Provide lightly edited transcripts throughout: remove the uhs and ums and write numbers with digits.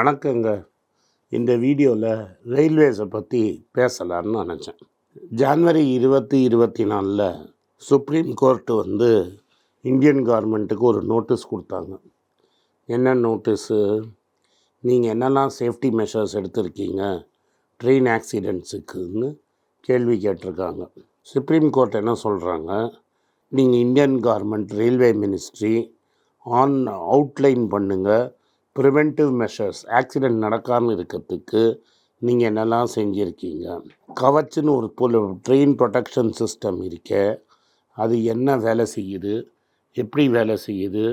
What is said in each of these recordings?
வணக்கங்க. இந்த வீடியோவில் ரயில்வேஸை பற்றி பேசலான்னு நினச்சேன். ஜான்வரி 2024 சுப்ரீம் கோர்ட்டு இந்தியன் கவர்மெண்ட்டுக்கு ஒரு நோட்டீஸ் கொடுத்தாங்க. என்ன நோட்டீஸு? நீங்கள் என்னெல்லாம் சேஃப்டி மெஷர்ஸ் எடுத்திருக்கீங்க ட்ரெயின் ஆக்சிடெண்ட்ஸுக்குன்னு கேள்வி கேட்டிருக்காங்க. சுப்ரீம் கோர்ட் என்ன சொல்கிறாங்க, நீங்கள் Indian government railway ministry outline பண்ணுங்கள், ப்ரிவென்டிவ் மெஷர்ஸ் ஆக்சிடெண்ட் நடக்காமல் இருக்கிறதுக்கு நீங்கள் என்னெல்லாம் செஞ்சுருக்கீங்க. கவச்சுன்னு ஒரு ட்ரெயின் ப்ரொடெக்ஷன் சிஸ்டம் இருக்க, அது என்ன வேலை செய்யுது, எப்படி வேலை செய்யுது,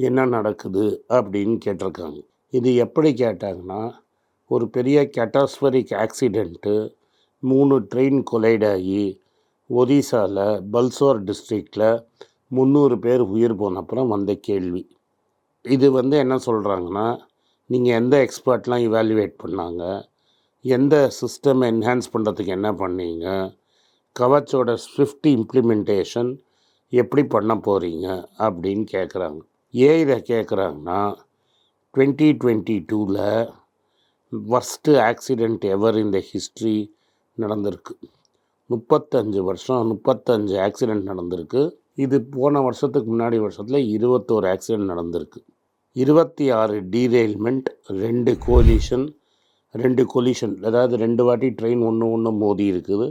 என்ன நடக்குது அப்படின்னு கேட்டிருக்காங்க. இது எப்படி கேட்டாங்கன்னா, ஒரு பெரிய கேட்டாஸ்பரிக் ஆக்சிடெண்ட்டு 3 ட்ரெயின் கொலைட் ஆகி ஒரிசாவில் பல்சோர் டிஸ்ட்ரிக்டில் 300 பேர் உயிர் போன அப்புறம் வந்த கேள்வி. இது என்ன சொல்கிறாங்கன்னா, நீங்கள் எந்த எக்ஸ்பர்ட்லாம் இவாலுவேட் பண்ணாங்க, எந்த சிஸ்டம் என்ஹான்ஸ் பண்ணுறதுக்கு என்ன பண்ணீங்க, கவச்சோட ஸ்விஃப்ட் இம்ப்ளிமெண்டேஷன் எப்படி பண்ண போகிறீங்க அப்படின்னு கேட்குறாங்க. ஏன் இதை கேட்குறாங்கன்னா, 2022 வர்ஸ்ட்டு ஆக்சிடெண்ட் எவர் இந்த ஹிஸ்ட்ரி நடந்திருக்கு. 35 ஆக்சிடெண்ட் நடந்திருக்கு. இது போன வருஷத்துக்கு முன்னாடி வருஷத்தில் 21 ஆக்சிடெண்ட் நடந்திருக்கு. 26 டீரெயில்மெண்ட், 2 கொலிஷன், அதாவது 2 வாட்டி ட்ரெயின் ஒன்று மோதி இருக்குது.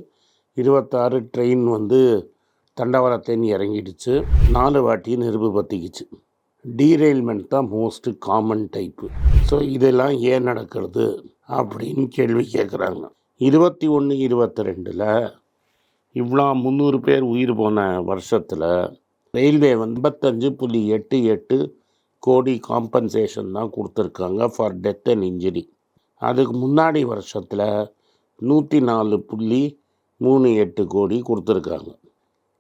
26 ட்ரெயின் தண்டவாளத்தின் இறங்கிடுச்சு, 4 வாட்டி நெருப்பு பற்றிக்குச்சு. டீரெயில்மெண்ட் தான் மோஸ்ட்டு காமன் டைப்பு. ஸோ இதெல்லாம் ஏன் நடக்கிறது அப்படின்னு கேள்வி கேட்குறாங்க. 21-22 இவ்வளோ 300 பேர் உயிர் போன வருஷத்தில் ரயில்வே 55.88 கோடி காம்பன்சேஷன் தான் கொடுத்துருக்காங்க ஃபார் டெத் அண்ட் இன்ஜுரி. அதுக்கு முன்னாடி வருஷத்தில் 104.38 கோடி கொடுத்துருக்காங்க.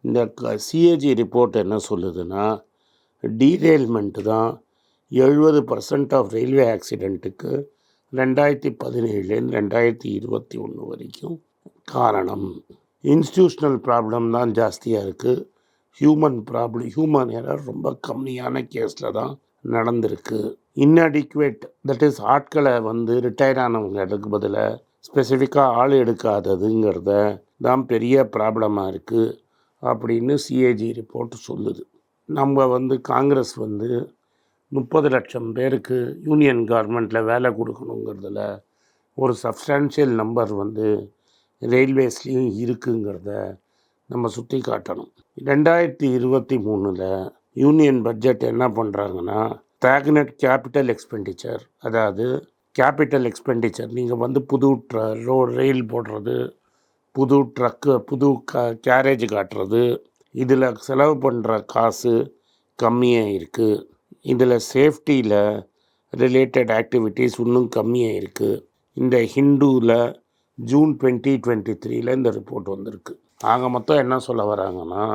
இந்த சிஏஜி ரிப்போர்ட் என்ன சொல்லுதுன்னா, டீரெயில்மெண்ட்டு தான் 70% ஆஃப் ரயில்வே ஆக்சிடெண்ட்டுக்கு 2017 2021 வரைக்கும் காரணம். இன்ஸ்டியூஷ்னல் ப்ராப்ளம் தான் ஜாஸ்தியாக இருக்குது. ஹியூமன் எரர் ரொம்ப கம்மியான கேஸில் தான் நடந்திருக்கு. இன்அடிக்குவேட், தட் இஸ் ஆட்களை ரிட்டையர் ஆனவங்க எடுக்க பதிலாக ஸ்பெசிஃபிக்காக ஆள் எடுக்காததுங்கிறத தான் பெரிய ப்ராப்ளமாக இருக்குது அப்படின்னு சிஏஜி ரிப்போர்ட் சொல்லுது. நம்ம காங்கிரஸ் 30 லட்சம் பேருக்கு யூனியன் கவர்மெண்ட்டில் வேலை கொடுக்கணுங்கிறதுல ஒரு சப்ஸ்டான்ஷியல் நம்பர் ரயில்வேஸ்லேயும் இருக்குங்கிறத நம்ம சுட்டி காட்டணும். 2023 யூனியன் பட்ஜெட் என்ன பண்ணுறாங்கன்னா, ஸ்டாக்னட் கேபிட்டல் எக்ஸ்பெண்டிச்சர், அதாவது கேபிட்டல் எக்ஸ்பெண்டிச்சர், நீங்கள் புது ரயில் போடுறது, புது ட்ரக்கு, புது கேரேஜ் காட்டுறது, இதில் செலவு பண்ணுற காசு கம்மியாக இருக்குது. இதில் சேஃப்டியில் ரிலேட்டட் ஆக்டிவிட்டீஸ் இன்னும் கம்மியாக இருக்குது. இந்த ஹிந்துவில் ஜூன் 2023 இந்த ரிப்போர்ட் வந்திருக்கு. ஆக மொத்தம் என்ன சொல்ல வராங்கன்னா,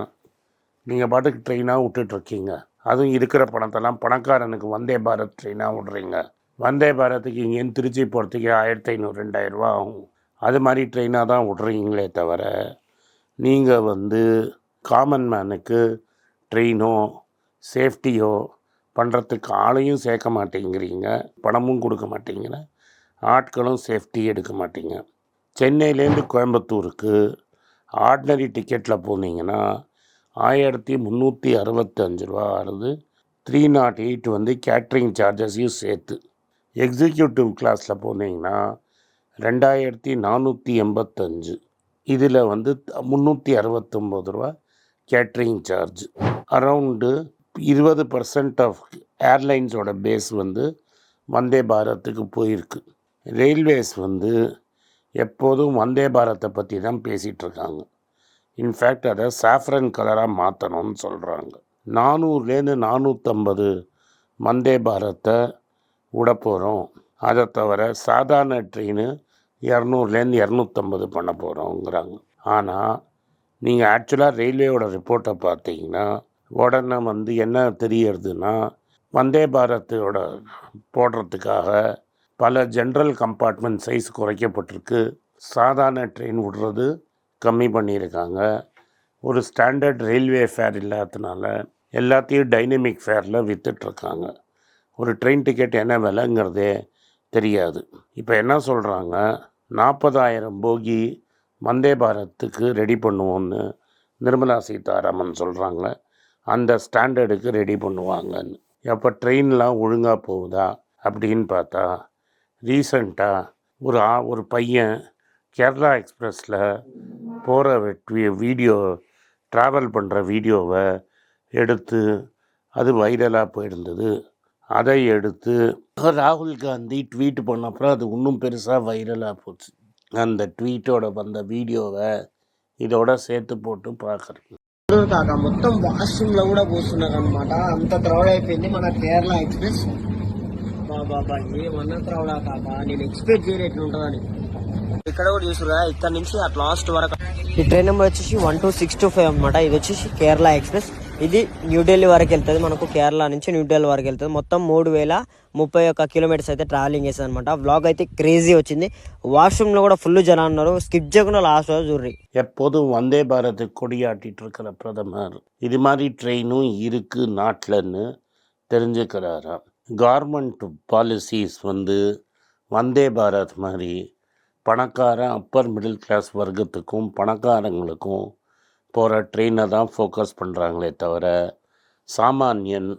நீங்கள் பாட்டுக்கு ட்ரெயினாக விட்டுட்ருக்கீங்க, அதுவும் இருக்கிற பணத்தெல்லாம் பணக்காரனுக்கு வந்தே பாரத் ட்ரெயினாக விட்றீங்க. வந்தே பாரத்துக்கு இங்கேருந்து திருச்சி போகிறதுக்கே 1500-2000 ரூபா ஆகும். அது மாதிரி ட்ரெயினாக தான் விட்றீங்களே தவிர, நீங்கள் காமன் மேனுக்கு ட்ரெயினோ சேஃப்டியோ பண்ணுறதுக்கு ஆளையும் சேர்க்க மாட்டேங்கிறீங்க, பணமும் கொடுக்க மாட்டேங்கிற, ஆட்களும் சேஃப்டி எடுக்க மாட்டீங்க. சென்னையிலேருந்து கோயம்புத்தூருக்கு ஆர்டினரி டிக்கெட்டில் போனீங்கன்னா 1365 ரூபா ஆகுது. 308 கேட்ரிங் சார்ஜஸையும் சேர்த்து. எக்ஸிக்யூட்டிவ் கிளாஸில் போனீங்கன்னா 2485. இதில் 369 ரூபா கேட்ரிங் சார்ஜ். அரவுண்டு 20% ஆஃப் ஏர்லைன்ஸோட பேஸ் வந்தே பாரத்துக்கு போயிருக்கு. ரயில்வேஸ் எப்போதும் வந்தே பாரத்தை பற்றி தான் பேசிகிட்ருக்காங்க. இன்ஃபேக்ட் அதை சாஃப்ரன் கலராக மாற்றணும்னு சொல்கிறாங்க. 400-450 வந்தே பாரத்தை விட போகிறோம். அதை தவிர சாதாரண ட்ரெயின் 200-250 பண்ண போகிறோங்கிறாங்க. ஆனால் நீங்கள் ஆக்சுவலாக ரயில்வேயோட ரிப்போர்ட்டை பார்த்தீங்கன்னா உடனே என்ன தெரியறதுன்னா, வந்தே பாரத்தோட போடுறதுக்காக பல ஜென்ரல் கம்பார்ட்மெண்ட் சைஸ் குறைக்கப்பட்டிருக்கு. சாதாரண ட்ரெயின் விடுறது கம்மி பண்ணியிருக்காங்க. ஒரு ஸ்டாண்டர்ட் ரயில்வே ஃபேர் இல்லாததுனால எல்லாத்தையும் டைனமிக் ஃபேரில் விற்றுட்ருக்காங்க. ஒரு ட்ரெயின் டிக்கெட் என்ன விலைங்கிறதே தெரியாது. இப்போ என்ன சொல்கிறாங்க, 40,000 போகி வந்தே பாரத்துக்கு ரெடி பண்ணுவோன்னு நிர்மலா சீதாராமன் சொல்கிறாங்க. அந்த ஸ்டாண்டர்டுக்கு ரெடி பண்ணுவாங்கன்னு. அப்போ ட்ரெயின்லாம் ஒழுங்காக போகுதா அப்படின்னு பார்த்தா, ரீசண்டாக ஒரு பையன் கேரளா எக்ஸ்பிரஸில் போகிற வீடியோ ட்ராவல் பண்ணுற வீடியோவை எடுத்து அது வைரலாக போயிருந்தது. அதை எடுத்து ராகுல் காந்தி ட்வீட் பண்ண அப்புறம் அது இன்னும் பெருசாக வைரலாக போச்சு. அந்த ட்வீட்டோட வந்த వీడియోவை இதோட சேர்த்து పోటు பார்க்குறேன். కాక మొత్తం వాష్రూమ్లో కూడా కూర్చున్నారు అనమాట. అంత క్రౌడ్ అయిపోయింది మన కేరళ ఎక్స్ప్రెస్. బాబా ఏమన్నా క్రౌడా కాక, నేను ఎక్స్పెక్ట్ చేయలేదు ఉంటుందని. ఇక్కడ కూడా చూసురా, ఇక్కడ నుంచి అట్ లాస్ట్ వరకు. ఈ ట్రైన్ నెంబర్ వచ్చేసి 12625 అనమాట. ఇది వచ్చేసి కేరళ ఎక్స్ప్రెస్. ఇది న్యూఢిల్లీ వరకు వెళ్తుంది. మనకు కేరళ నుంచి న్యూఢిల్లీ వరకు వెళ్తుంది. మొత్తం 3031 కిలోమీటర్స్ అయితే ట్రావెలింగ్ చేస్తుంది అనమాట. వ్లాగ్ అయితే క్రేజీ వచ్చింది. వాష్రూమ్లో కూడా ఫుల్ జనం ఉన్నారు. స్కిప్ చేయకుండా లాస్ట్ రోజు చూర్రి. எப்போதும் வந்தே பாரத் கொடியாட்டிட்டு இருக்கிற பிரதமர் இது மாதிரி ட்ரெயினும் இருக்கு நாட்டில்னு தெரிஞ்சுக்கிறாராம். கவர்மெண்ட் பாலிசிஸ் வந்தே பாரத் மாதிரி பணக்காரன் அப்பர் மிடில் கிளாஸ் வர்க்கத்துக்கும் பணக்காரங்களுக்கும் போகிற ட்ரெயினை தான் ஃபோக்கஸ் பண்ணுறாங்களே தவிர, சாமானியன்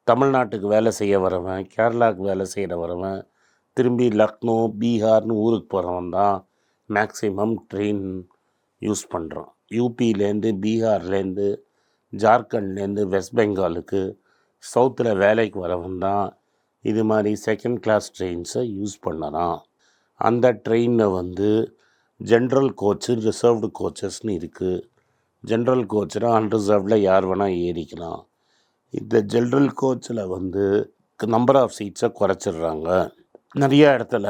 தமிழ்நாட்டுக்கு வேலை செய்ய வரவன், கேரளாவுக்கு வேலை செய்கிற வரவன், திரும்பி லக்னோ பீகார்னு ஊருக்கு போகிறவன் தான் மேக்ஸிமம் ட்ரெயின் யூஸ் பண்ணுறான். யூபியிலேருந்து பீகார்லேருந்து ஜார்க்கண்ட்லேருந்து வெஸ்ட் பெங்காலுக்கு சவுத்தில் வேலைக்கு வரவன் தான் இது மாதிரி செகண்ட் கிளாஸ் ட்ரெயின்ஸை யூஸ் பண்ணலாம். அந்த ட்ரெயினில் ஜென்ரல் கோச்சு, ரிசர்வ்டு கோச்சஸ்னு இருக்குது. ஜென்ரல் கோச்சில் அன்ரிசர்வ்டில் யார் வேணால் ஏறிக்கலாம். இந்த ஜென்ரல் கோச்சில் நம்பர் ஆஃப் சீட்ஸை குறைச்சிடுறாங்க. நிறைய இடத்துல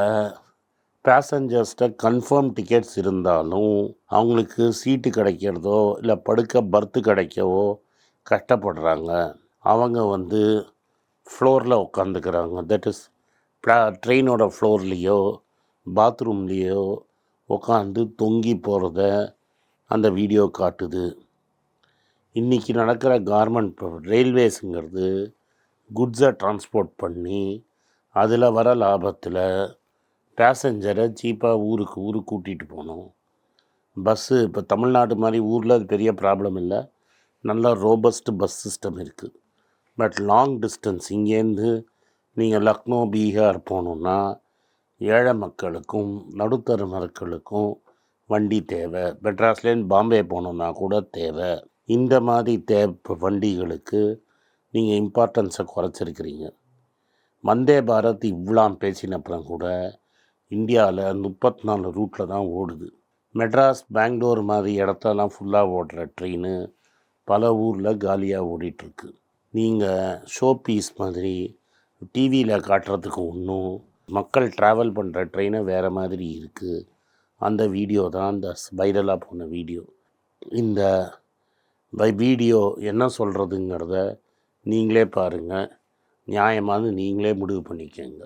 பேசஞ்சர்ஸ்கிட்ட கன்ஃபார்ம் டிக்கெட்ஸ் இருந்தாலும் அவங்களுக்கு சீட்டு கிடைக்கிறதோ இல்லை படுக்க பர்த்து கிடைக்கவோ கஷ்டப்படுறாங்க. அவங்க ஃப்ளோரில் உட்காந்துக்கிறாங்க. தட் இஸ் ட்ரெயினோட ஃப்ளோர்லேயோ பாத்ரூம்லேயோ உட்காந்து தொங்கி போகிறத அந்த வீடியோ காட்டுது. இன்றைக்கி நடக்கிற கார்மெண்ட் ரயில்வேஸுங்கிறது குட்ஸை டிரான்ஸ்போர்ட் பண்ணி அதில் வர லாபத்தில் பேசஞ்சரை சீப்பாக ஊருக்கு கூட்டிகிட்டு போகணும். பஸ்ஸு இப்போ தமிழ்நாடு மாதிரி ஊரில் அது பெரிய ப்ராப்ளம் இல்லை. நல்லா ரோபஸ்ட் பஸ் சிஸ்டம் இருக்குது. பட் லாங் டிஸ்டன்ஸ் இங்கேருந்து நீங்கள் லக்னோ பீகார் போகணுன்னா ஏழை மக்களுக்கும் நடுத்தர மக்களுக்கும் வண்டி தேவை. மெட்ராஸ்லேருந்து பாம்பே போகணுன்னா கூட தேவை. இந்த மாதிரி வண்டிகளுக்கு நீங்கள் இம்பார்ட்டன்ஸை குறைச்சிருக்கிறீங்க. வந்தே பாரத் இவ்வளோ பேசினப்புறம் கூட இந்தியாவில் 34 ரூட்டில் தான் ஓடுது. மெட்ராஸ் பெங்களூர் மாதிரி இடத்தெல்லாம் ஃபுல்லாக ஓடுற ட்ரெயின் பல ஊரில் காலியாக ஓடிட்டுருக்கு. நீங்கள் ஷோ பீஸ் மாதிரி டிவியில் காட்டுறதுக்கு ஒன்றும், மக்கள் ட்ராவல் பண்ணுற ட்ரெயினை வேறு மாதிரி இருக்குது. அந்த வீடியோ தான் அந்த வைரலாக போன வீடியோ. இந்த வீடியோ என்ன சொல்கிறதுங்கிறத நீங்களே பாருங்கள். நியாயமாக நீங்களே முடிவு பண்ணிக்கங்க.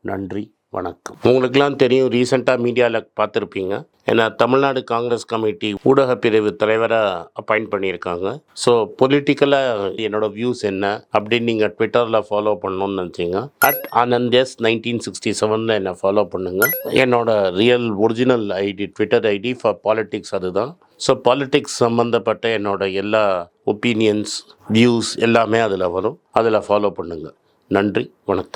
நன்றி, வணக்கம். உங்களுக்கெல்லாம் தெரியும், ரீசெண்டாக மீடியாவில் பார்த்துருப்பீங்க, ஏன்னா தமிழ்நாடு காங்கிரஸ் கமிட்டி ஊடக பிரிவு தலைவராக அப்பாயிண்ட் பண்ணியிருக்காங்க. ஸோ பொலிட்டிக்கலாக என்னோடய வியூஸ் என்ன அப்படின்னு நீங்கள் ட்விட்டரில் ஃபாலோ பண்ணணும்னு நினச்சிங்க, @anandes1967 என்னை ஃபாலோ பண்ணுங்கள். என்னோட real original ID Twitter ID for politics அதுதான். ஸோ பாலிட்டிக்ஸ் சம்மந்தப்பட்ட என்னோட எல்லா ஒப்பீனியன்ஸ், வியூஸ் எல்லாமே அதில் வரும். அதில் ஃபாலோ பண்ணுங்கள். நன்றி, வணக்கம்.